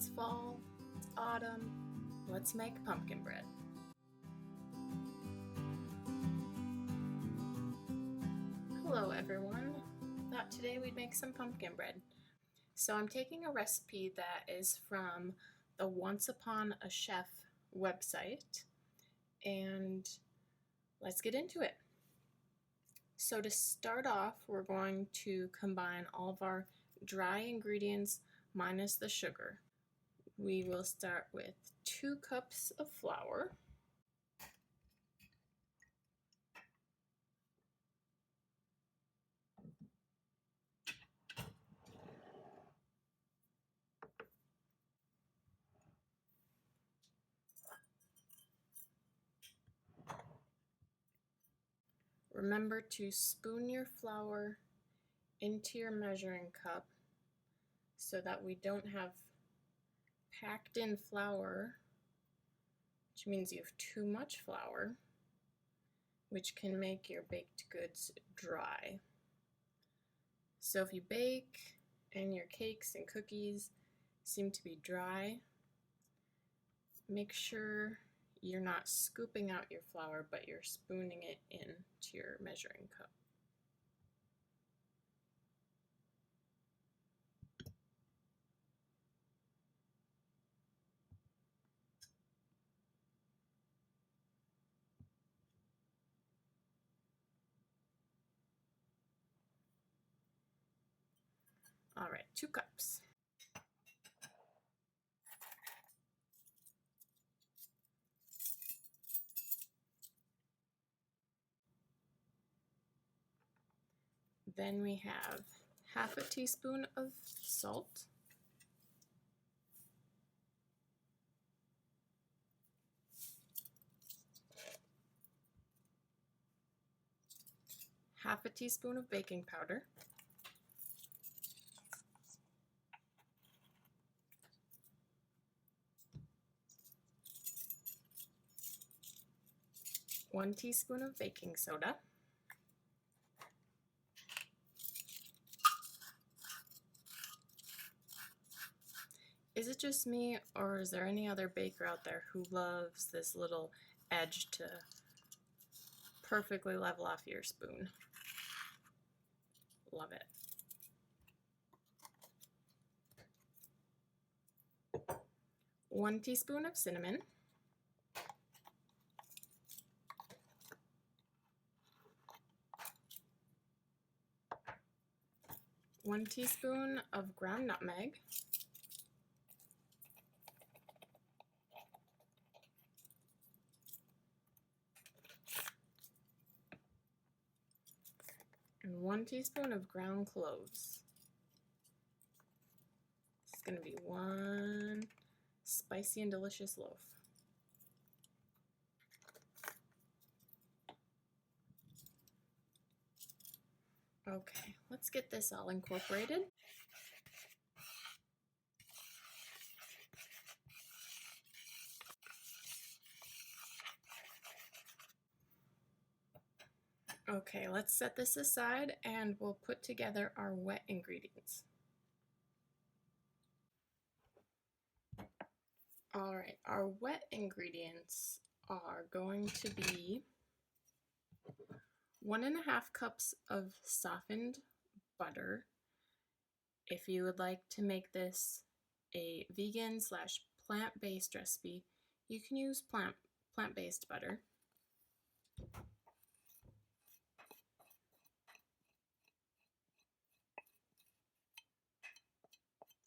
It's fall, it's autumn, let's make pumpkin bread. Hello everyone, thought today we'd make some pumpkin bread. So I'm taking a recipe that is from the Once Upon a Chef website, and let's get into it. So to start off, we're going to combine all of our dry ingredients minus the sugar. We will start with 2 cups of flour, remember to spoon your flour into your measuring cup so that we don't have packed in flour, which means you have too much flour, which can make your baked goods dry. So if you bake and your cakes and cookies seem to be dry, make sure you're not scooping out your flour, but you're spooning it into your measuring cup. All right, 2 cups. Then we have half a teaspoon of salt, half a teaspoon of baking powder, one teaspoon of baking soda, Is it just me, or is there any other baker out there who loves this little edge to perfectly level off your spoon? Love it. One teaspoon of cinnamon, one teaspoon of ground nutmeg, and 1 teaspoon of ground cloves. It's going to be one spicy and delicious loaf. Okay, let's get this all incorporated. Okay, let's set this aside and we'll put together our wet ingredients. All right, our wet ingredients are going to be 1.5 cups of softened butter. If you would like to make this a vegan/plant-based recipe, you can use plant-based butter.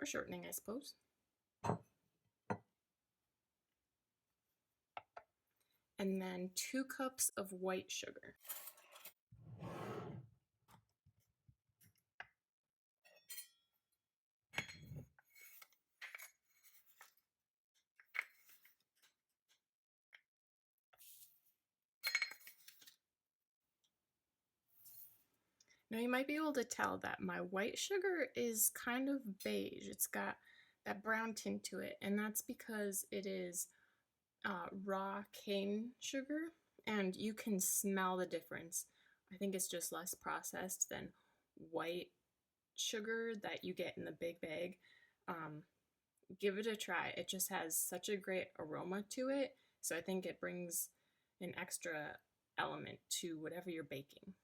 Or shortening, I suppose. And then 2 cups of white sugar. Now you might be able to tell that my white sugar is kind of beige. It's got that brown tint to it, and that's because it is raw cane sugar, and you can smell the difference. I think it's just less processed than white sugar that you get in the big bag. give it a try. It just has such a great aroma to it, so I think it brings an extra element to whatever you're baking.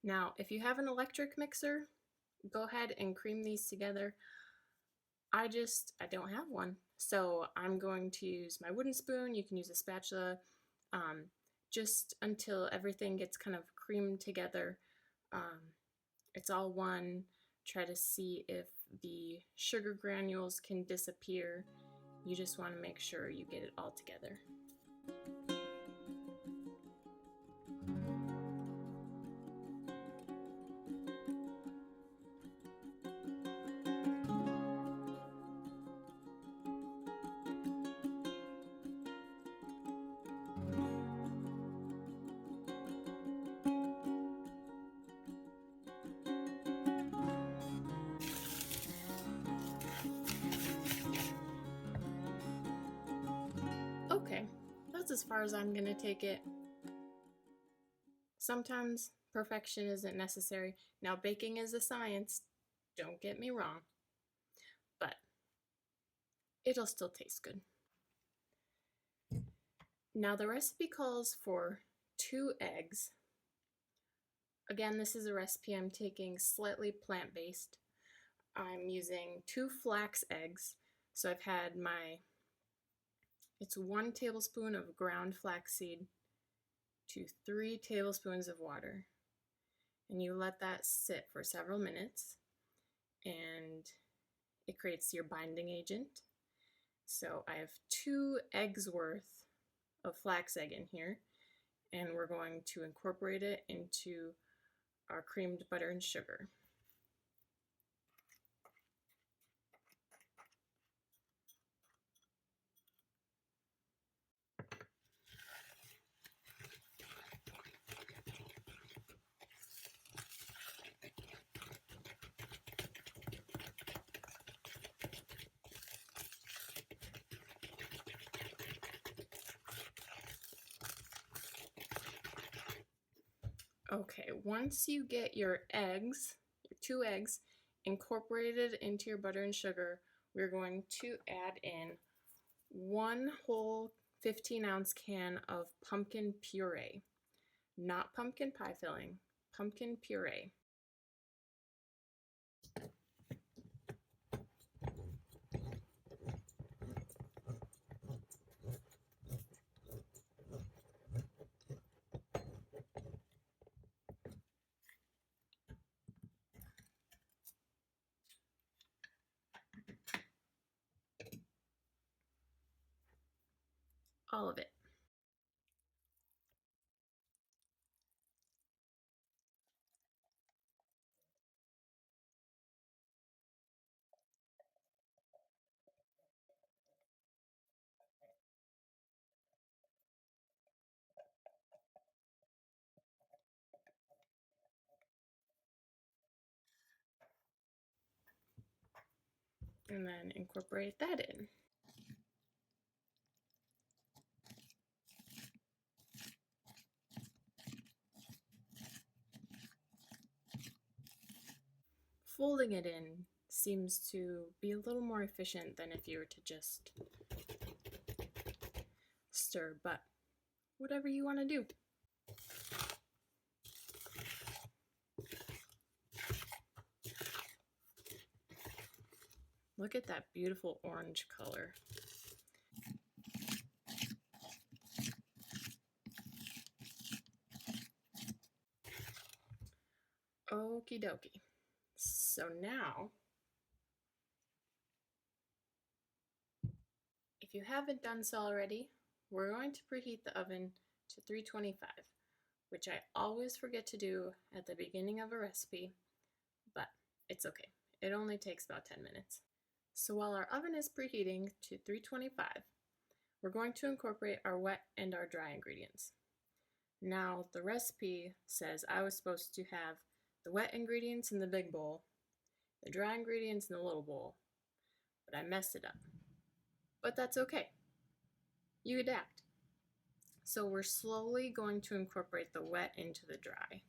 Now, if you have an electric mixer, go ahead and cream these together. I don't have one, so I'm going to use my wooden spoon. You can use a spatula, just until everything gets kind of creamed together. It's all one. Try to see if the sugar granules can disappear. You just want to make sure you get it all together. Okay, that's as far as I'm gonna take it. Sometimes perfection isn't necessary. Now, baking is a science, don't get me wrong, but it'll still taste good. Now, the recipe calls for 2 eggs. Again, this is a recipe I'm taking slightly plant-based. I'm using 2 flax eggs. So I've had it's 1 tablespoon of ground flaxseed to 3 tablespoons of water. And you let that sit for several minutes, and it creates your binding agent. So I have 2 eggs worth of flax egg in here, and we're going to incorporate it into our creamed butter and sugar. Okay, once you get your 2 eggs, incorporated into your butter and sugar, we're going to add in 1 whole 15-ounce can of pumpkin puree. Not pumpkin pie filling, pumpkin puree. All of it. And then incorporate that in. Folding it in seems to be a little more efficient than if you were to just stir, but whatever you want to do. Look at that beautiful orange color. Okie dokie. So now, if you haven't done so already, we're going to preheat the oven to 325, which I always forget to do at the beginning of a recipe, but it's okay. It only takes about 10 minutes. So while our oven is preheating to 325, we're going to incorporate our wet and our dry ingredients. Now, the recipe says I was supposed to have the wet ingredients in the big bowl, the dry ingredients in the little bowl, but I messed it up. But that's okay. You adapt. So we're slowly going to incorporate the wet into the dry.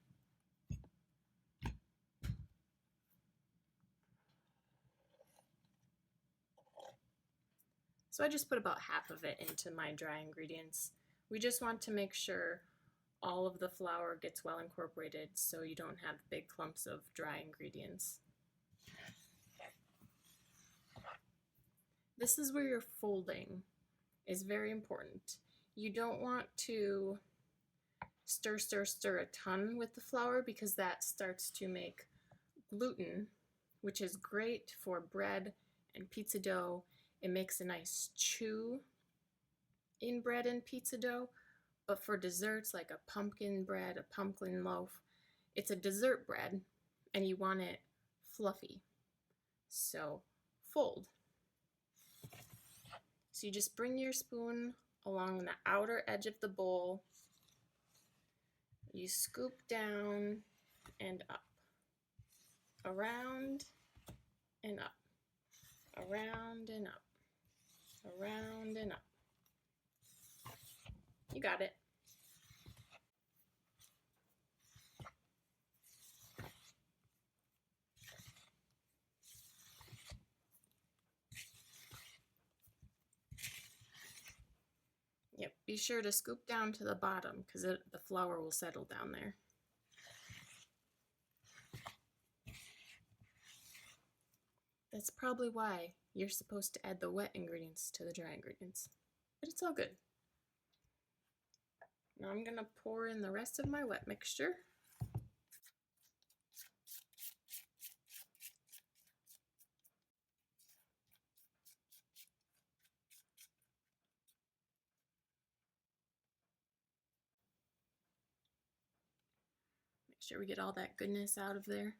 So I just put about half of it into my dry ingredients. We just want to make sure all of the flour gets well incorporated so you don't have big clumps of dry ingredients. This is where your folding is very important. You don't want to stir a ton with the flour because that starts to make gluten, which is great for bread and pizza dough. It makes a nice chew in bread and pizza dough, but for desserts like a pumpkin bread, a pumpkin loaf, it's a dessert bread and you want it fluffy. So fold. So you just bring your spoon along the outer edge of the bowl. You scoop down and up, around and up, around and up, around and up. You got it. Yep, be sure to scoop down to the bottom because the flour will settle down there. That's probably why you're supposed to add the wet ingredients to the dry ingredients, but it's all good. Now I'm gonna pour in the rest of my wet mixture. Make sure we get all that goodness out of there.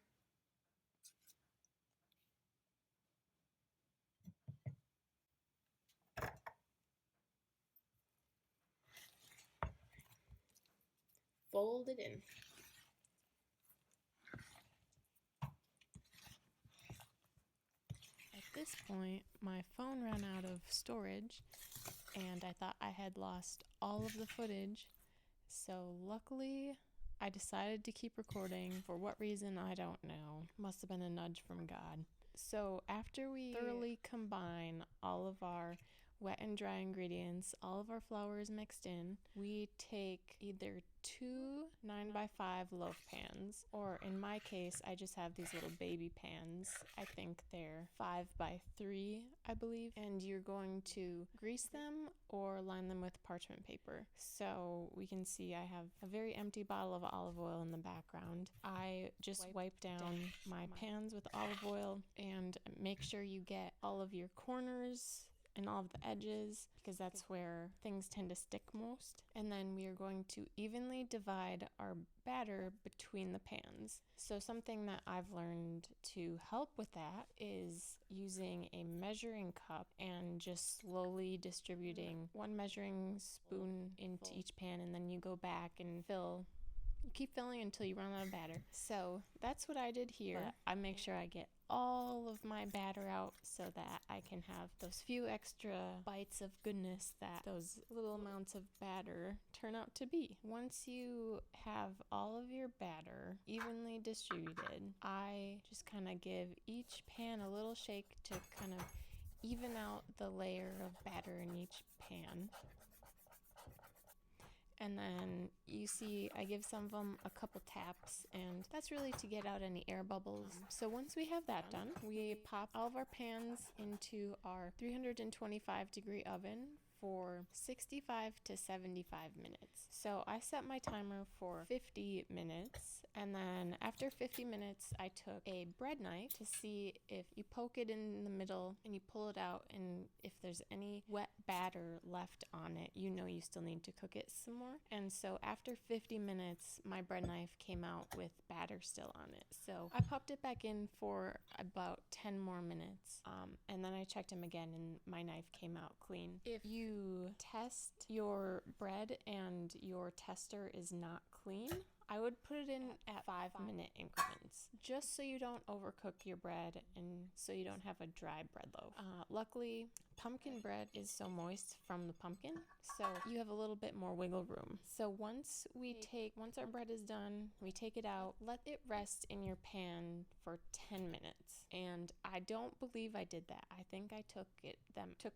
Fold it in. At this point, my phone ran out of storage and I thought I had lost all of the footage. So luckily, I decided to keep recording. For what reason, I don't know. Must have been a nudge from God. So after we thoroughly combine all of our wet and dry ingredients, all of our flour is mixed in, we take either 2 9x5 loaf pans, or in my case, I just have these little baby pans. I think they're 5x3, I believe, and you're going to grease them or line them with parchment paper. So we can see I have a very empty bottle of olive oil in the background. I just wipe down my pans with olive oil and make sure you get all of your corners and all of the edges because that's where things tend to stick most. And then we are going to evenly divide our batter between the pans. So something that I've learned to help with that is using a measuring cup and just slowly distributing one measuring spoon into each pan, and then you go back and fill. You keep filling until you run out of batter. So that's what I did here. I make sure I get all of my batter out so that I can have those few extra bites of goodness that those little amounts of batter turn out to be. Once you have all of your batter evenly distributed, I just kind of give each pan a little shake to kind of even out the layer of batter in each pan. And then you see I give some of them a couple taps, and that's really to get out any air bubbles. So once we have that done, we pop all of our pans into our 325-degree oven for 65 to 75 minutes. So I set my timer for 50 minutes, and then after 50 minutes I took a bread knife to see if you poke it in the middle and you pull it out, and if there's any wet batter left on it, you know you still need to cook it some more. And so after 50 minutes my bread knife came out with batter still on it. So I popped it back in for about 10 more minutes, and then I checked them again and my knife came out clean. If you test your bread and your tester is not clean, I would put it in at 5-minute increments, just so you don't overcook your bread and so you don't have a dry bread loaf. Luckily, pumpkin bread is so moist from the pumpkin, so you have a little bit more wiggle room. So once our bread is done, we take it out, let it rest in your pan for 10 minutes. And I don't believe I did that. I think I took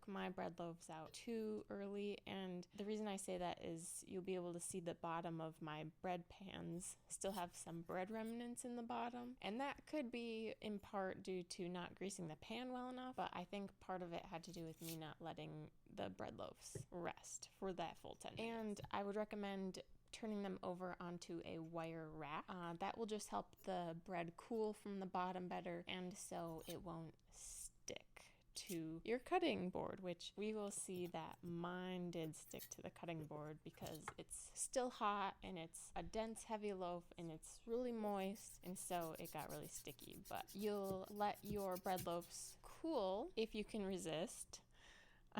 my bread loaves out too early, and the reason I say that is you'll be able to see the bottom of my bread pans still have some bread remnants in the bottom, and that could be in part due to not greasing the pan well enough, but I think part of it had to do with me not letting the bread loaves rest for that full 10 minutes. And I would recommend turning them over onto a wire rack. That will just help the bread cool from the bottom better, and so it won't stick to your cutting board, which we will see that mine did stick to the cutting board because it's still hot and it's a dense, heavy loaf and it's really moist, and so it got really sticky. But you'll let your bread loaves cool if you can resist.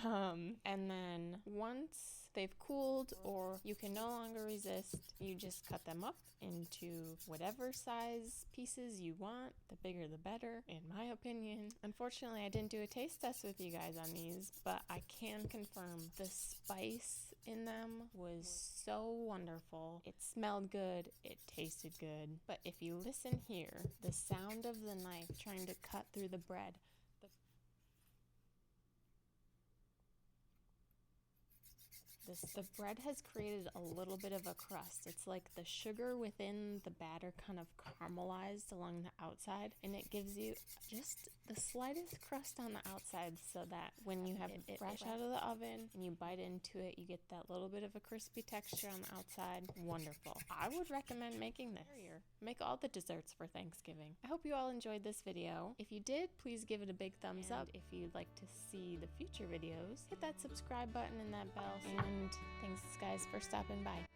And then once they've cooled or you can no longer resist, you just cut them up into whatever size pieces you want. The bigger the better, in my opinion. Unfortunately, I didn't do a taste test with you guys on these, but I can confirm the spice in them was so wonderful. It smelled good, it tasted good. But if you listen here, the sound of the knife trying to cut through the bread, the bread has created a little bit of a crust. It's like the sugar within the batter kind of caramelized along the outside, and it gives you just the slightest crust on the outside so that when you have it fresh out of the oven and you bite into it, you get that little bit of a crispy texture on the outside. Wonderful. I would recommend making this. Make all the desserts for Thanksgiving. I hope you all enjoyed this video. If you did, please give it a big thumbs up. If you'd like to see the future videos, hit that subscribe button and that bell. And thanks guys for stopping by.